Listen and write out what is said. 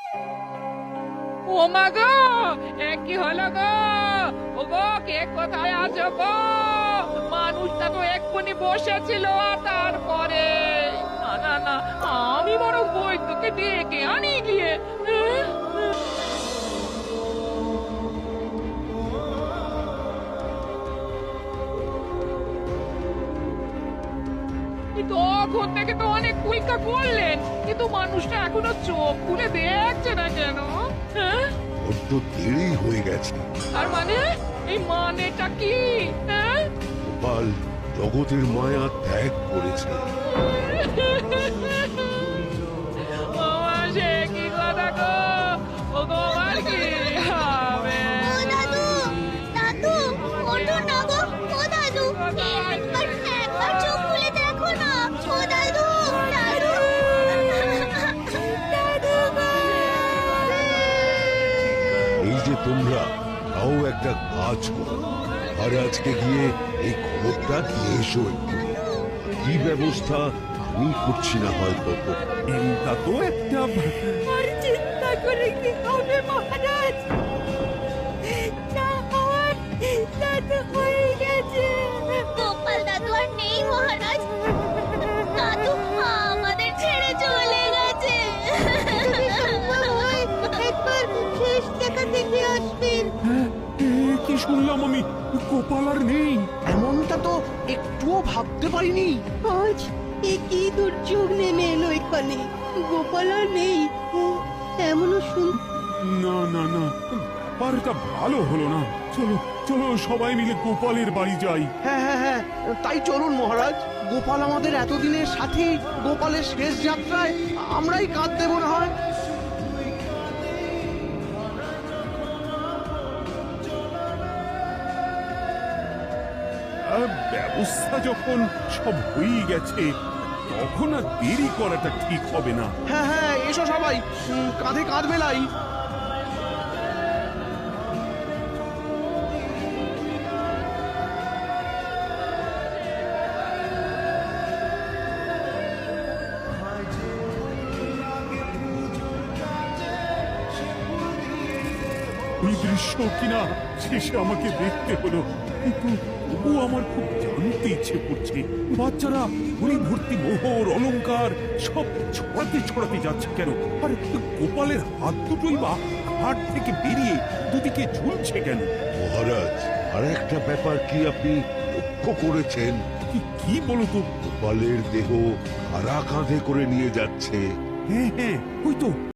ও মা গো, কি হলো গো? ও গো, কে কোথায় আছো গো? মানুষটা তো এক্ষুনি বসেছিল, আর তারপরে না না না, আমি বরং বৈদ্যকে ডেকে আনি গিয়ে। তখন থেকে তো অনেক পরীক্ষা করলেন, কিন্তু মানুষটা এখনো চোখ খুলে দেখছে না কেন? হ্যাঁ, বড্ড দেরি হয়ে গেছে। তার মানে এই মানেটা কি? হ্যাঁ, গোপাল জগতের মায়া ত্যাগ করেছে। আমার সে কি কথা গো? ও গো, আমার কি হবে? ও দাদু, দাদু, ওঠো না গো, ও দাদু, একবার চোখ খুলে দেখো না, ও দাদু, দাদু, দাদু গো। এই যে তোমরা তাও একটা কাজ করো, আর আজকে গিয়ে এই খবরটা দিয়ে এসো একটু। কি ব্যবস্থা আমি করছি না হয়তো। এটা তো একটা আর চিন্তা করে কি হবে মহারাজ? না হওয়ার দাদু হয়ে গেছে। গোপাল দাদু আর নেই মহারাজ, দাদু আমাদের ছেড়ে চলে গেছে। একবার শেষ দেখা দেখে আসবেন। কি শুনলাম আমি, গোপাল আর নেই। এমনটা তো একটুও ভাবতে পারিনি। আজ কি দুর্যোগ নেমে এলো এখানে, গোপাল আর নেই, এমনও শুন। না না না, ব্যাপারটা ভালো হলো না। চলো চলো, সবাই মিলে গোপালের বাড়ি যাই। হ্যাঁ হ্যাঁ হ্যাঁ, তাই চলুন মহারাজ। গোপাল আমাদের এতদিনের সাথী, গোপালের শেষ যাত্রায় আমরাই কাঁধ দেব না হয়। ব্যবস্থা যখন সব হয়েই গেছে, তখন আর দেরি করাটা ঠিক হবে না। হ্যাঁ হ্যাঁ, এসো সবাই, কাঁধে কাঁধ মেলাই। ওই দৃশ্য কিনা শেষে আমাকে দেখতে হলো, কিন্তু তবু আমার খুব জানতে ইচ্ছে করছে, বাচ্চারা ঘুড়ি ভর্তি মোহর অলংকার সব ছড়াতে ছড়াতে যাচ্ছে কেন? আর গোপালের হাত দুটোই বা ঘাট থেকে বেরিয়ে দুদিকে ঝুলছে কেন? মহারাজ, আর একটা ব্যাপার কি আপনি লক্ষ্য করেছেন? কি বলো তো? গোপালের দেহ কারা কাঁধে করে নিয়ে যাচ্ছে। হ্যাঁ হ্যাঁ, ওই তো